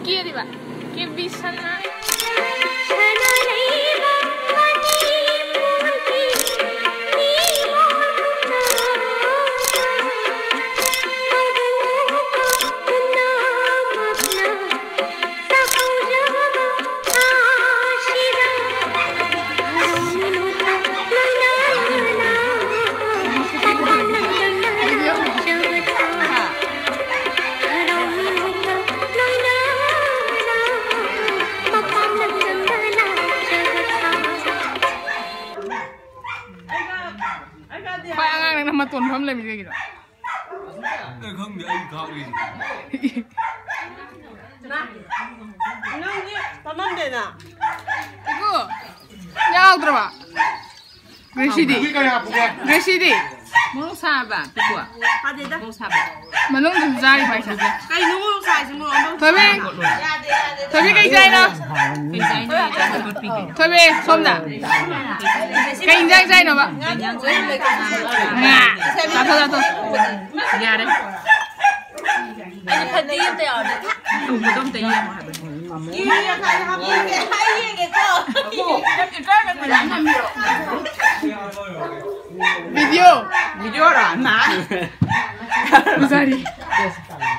Kiriba. Kibisana. Mà tuần hôm lên mình gì đó không thì anh không gì nang ni tamam deh nak itu jauh terus Gresidi Gresidi Mulu sabar, tuh. ada dah Mulu sabar. Manung tu jari paisa kai nunggu sai semua orang tapi kai jai no Kerjain ni jangan berpikir. tapi somna kai jai no ba nah satu Ya deh. anh phải đi tới ở đấy Tunggu dong tanya mah. iya kai ham iya ke video rồi mà Besari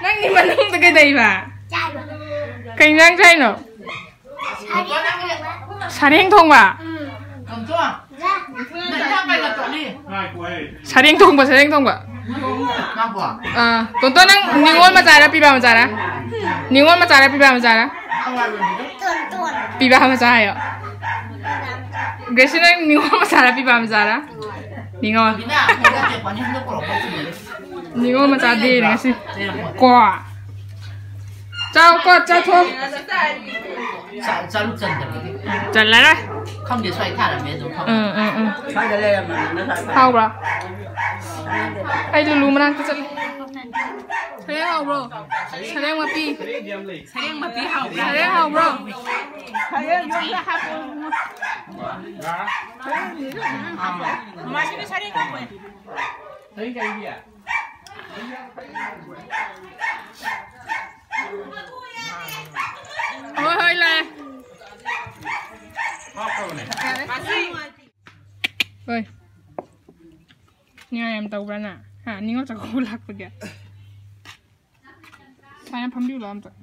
nang ni manung tu kai dai ba kai nang jai no sareng thong ba sareng thong ba tonton nang ningon ma cara piba ma cara ningon ma cara piba ma cara piba ma cara Gracie nang ningon ma cara piba ma cara ningon ningon ma cara di nasi qua chào qua chào thô Sao lúc chân rồi. chân lại đây Không để xoay thả là mẹ rồi không. sai cái này mà nó sai hao bro ai dulu menang kecil saya hao bro saya mapi Sayang mati hao. saya hao bro saya juga hafal masih ni sari kamu ôi hơi là ơi nghe em tàu ra nè hả nhưng nó chẳng có lạc vậy kìa sao em phấm điêu làm vậy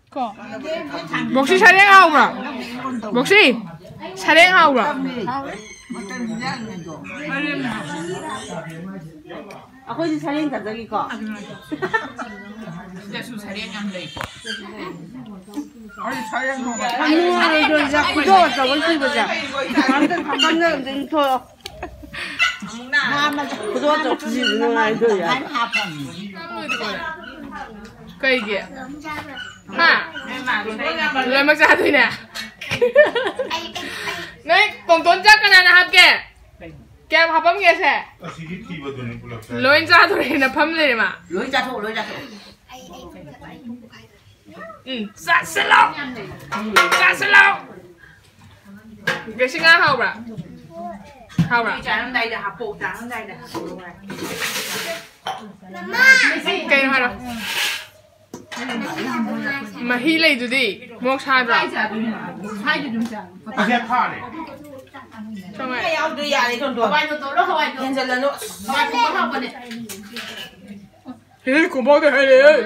có boxy sao đen hao rồi boxy sao đen hao rồi aku di sari tak lagi kok Sudah susah dia yang lagi kok. 아니 저 이제 구조가 원칙 보자 완전 한번은 인터 구조가 주시는 아이들이야 cây kìa hả rồi mà ra thôi nè đấy còn tốn chắc cái này là hạt kìa kèm học bấm nghe xe lối ra thôi là phấm lên mà Lối ra thôi. ra xe lâu cái sinh á hậu rồi Trả lên đây là học bộ, trả lên đây là học bộ này. cây nó hay rồi mà hi lấy rồi đi mua sai rồi xong rồi cái áo đưa nhà đi thôn thôn hiện giờ là nó thế cũng bao giờ hay đấy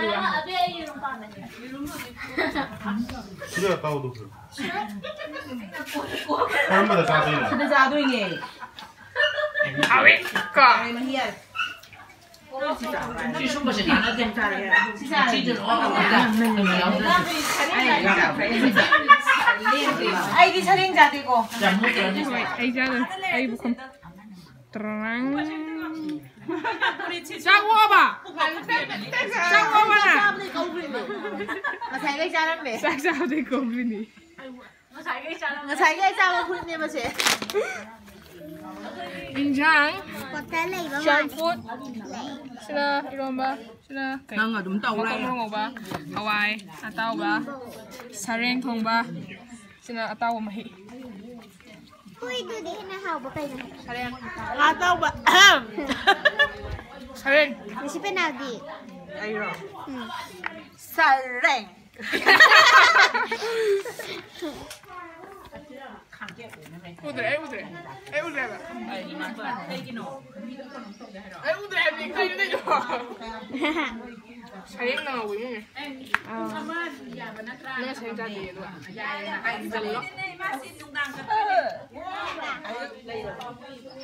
그래야 까오도 그래. 사람마다 다 되네. 근데 자도 이게 à vậy cả mà hiền Chứ không có sự kiện nó thêm ra đấy. Chỉ được nó là cả mình kéo ra. ai đi 사진 자 되고 Chẳng muốn kéo đi. ai ra rồi ai không trắng trang hoa bà nè mà thấy cái cha lắm mẹ sao sao thì cùng với nhỉ mà thấy cái cha mà khuya mà chị bình常 Seafood sila iron ba sila Ngon rồi, đúng tàu đây. Tông ba hawai atau ba sareng thong ba sila atau mahi Uy, doon din na hawba kayo. sareng à tao mà sareng Isipin na di. Ayo. Sareng. Udre. Udre ba? Ay, udre bi kayo na yo. Sayang na uwi mo eh. Mga sayang dati ito ah. Ay, dalo.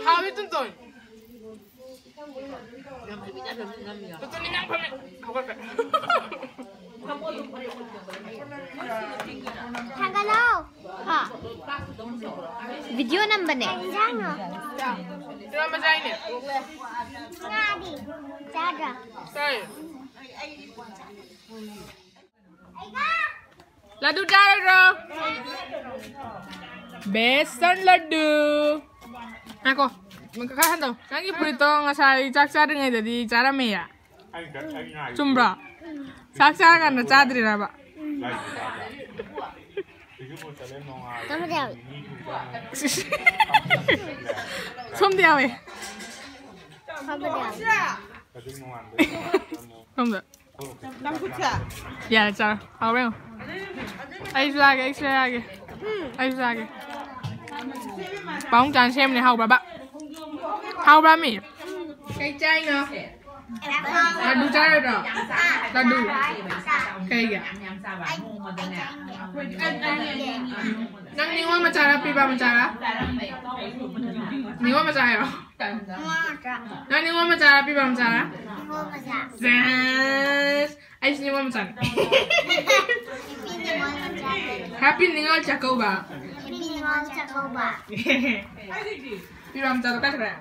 Hawi tuntun. Tutunin nga kami. Ako ka. Tagalaw. Ha. Video number ne. Jangan. Jangan macam ini. Ngadi. Jaga. Saya. Laddu jaga. Besan laddu. Aku. Makakahan to. Nanti pulito ngasai cak-cak dengan jadi cara meya. Cumbra. Cak-cak kan cadri raba. Kamu dia. Som dia we. Kamu dia. Som dia. Nampucha. Ya, cara. Awal. Ayo lagi. Bóng tràn xem này hầu bà bạ. Hầu bà mì. Cây chay nè. Là đu chay rồi. Là đu. Cây kìa. Nang ni wa macara pi ba macara? Ni wa macara rồi. Nang ni wa macara pi ba macara? Yes. Ai ni wa macara? Happy ningal chakau ba. Pi ba macara ka kira?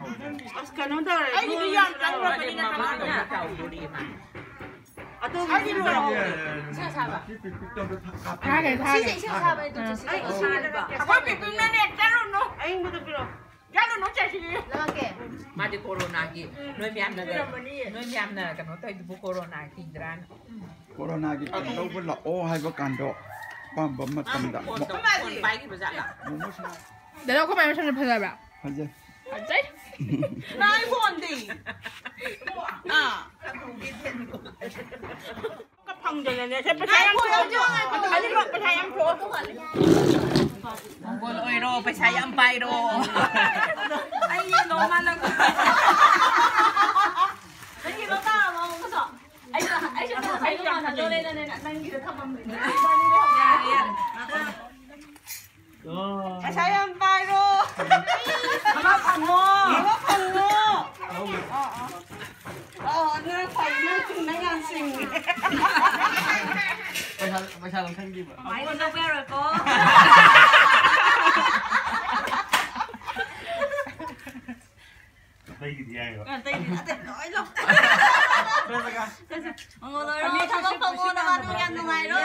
Sekarang dah. Ini yang kan berapa ni nak makan? Atau ini berapa? Thage. Apa pikir mana? Jangan no. Aing betul betul. Jangan no cakap sini. Mati corona ki, noi miam na kan no tai bu corona ki dran. Corona ki kan lo pun la o hai ba kan do. Pam bam mat tam da. Mo. Kon pai ki baza la. Mo sa. Để đâu có mày sang được phải ba? Ha je. Đấy. Nai pun di. Cái phòng này này sẽ phải ăn thôi. Anh đi lột phải ăn thôi. Kon oi ro pai sai am pai ro. Ai ni no ma lang. Anh đi lột tao mà không có sợ. Anh sẽ thấy nó mà đưa lên này đang đi được không mà mình. Ai sai ăn pai ro. Nó phòng ngô. Nó phải nó chừng nó ngang xinh. Mày sao làm thanh gì vậy? Mày con đâu về rồi cô. Đây thì ai rồi? Tay nói luôn. Ngô rồi rồi, thằng con ngô nó ăn ăn ngoài rồi.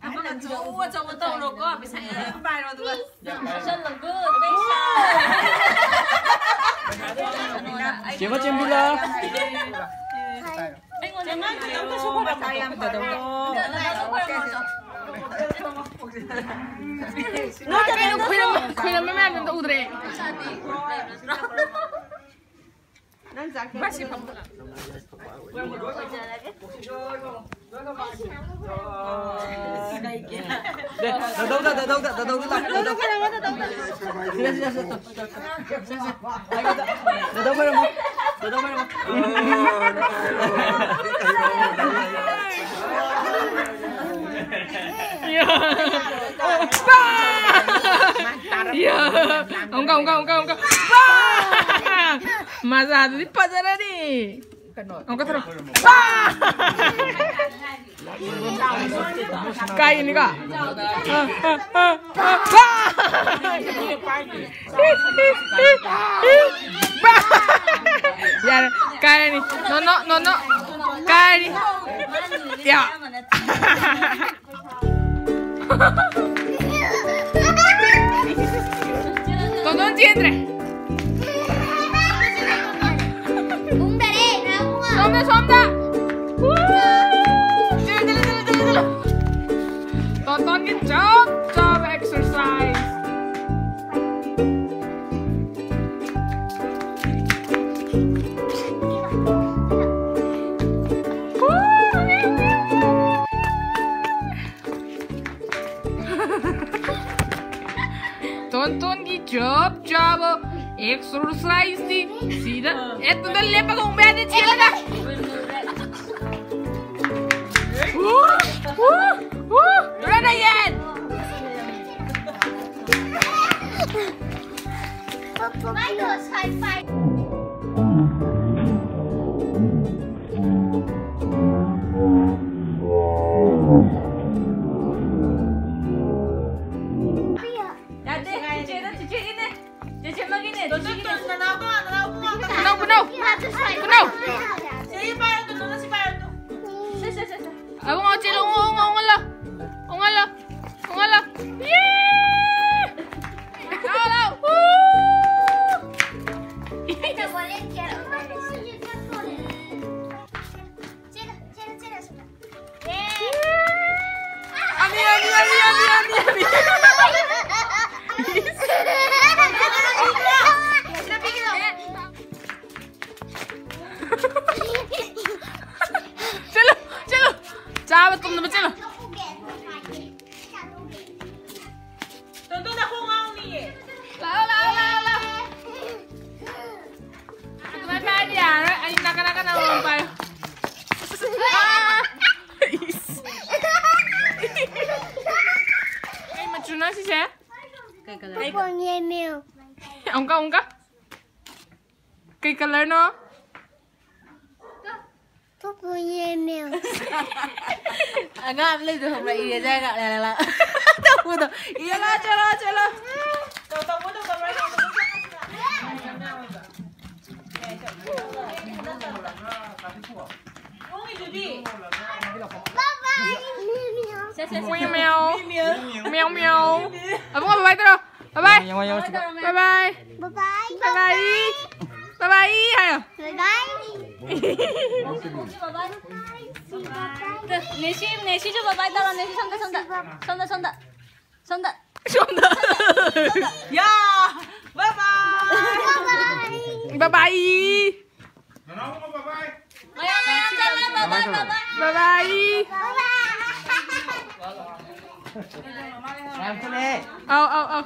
Apa kan cowok cowok tahu lo kok bisa pai lo tu. Chân là cứ đây sao. Chị có chim đi lo. Anh ngồi nói chuyện cái số của thầy em từ từ. Nó cho nên khuya mấy mẹ mình tụ rồi. Masih kamu. Enggak. Masa tadi pacaran nih. Enggak terus. Kayak ini kak. Ya kayak ini. Nono. Kayak ini. Ya. Tonton Cindre. Somda. Jalan. Tontonin job exercise. Chop exercise सीधा तो ले पका उम्मीद है चला ना Run again Michael's high five. Abang mau celo ongala. Yeah! Hello. चलो चावल तुम ना चलो lao bye dia anh nak lompat macam mana sih saya Punya meal. ongka cái color nó Punya meal. Agak boleh tu, hombre ini aja agak lala. Tahu tu, iya lah, celo. meow abang mau bye terus bye Yang mana yang bye ayo 내시 좀 봐봐. 따라 내시 손다. Ya, bye bye. bye Nana mau bye. Ayo, bye. oh